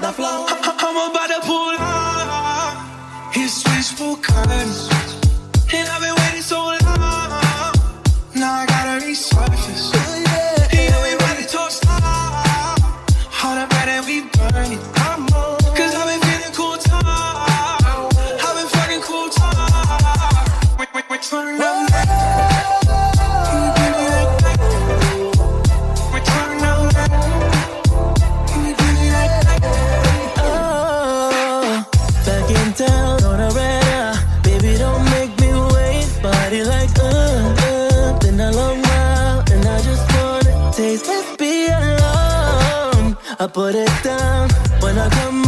I'm about to pull out. His wishful curtains. And I've been waiting so long. Now I gotta resurface. He know we ready to stop. All the bread that we burning. Cause I've been feeling cool time. I've been fucking cool time. We're turning up. I put it down when I come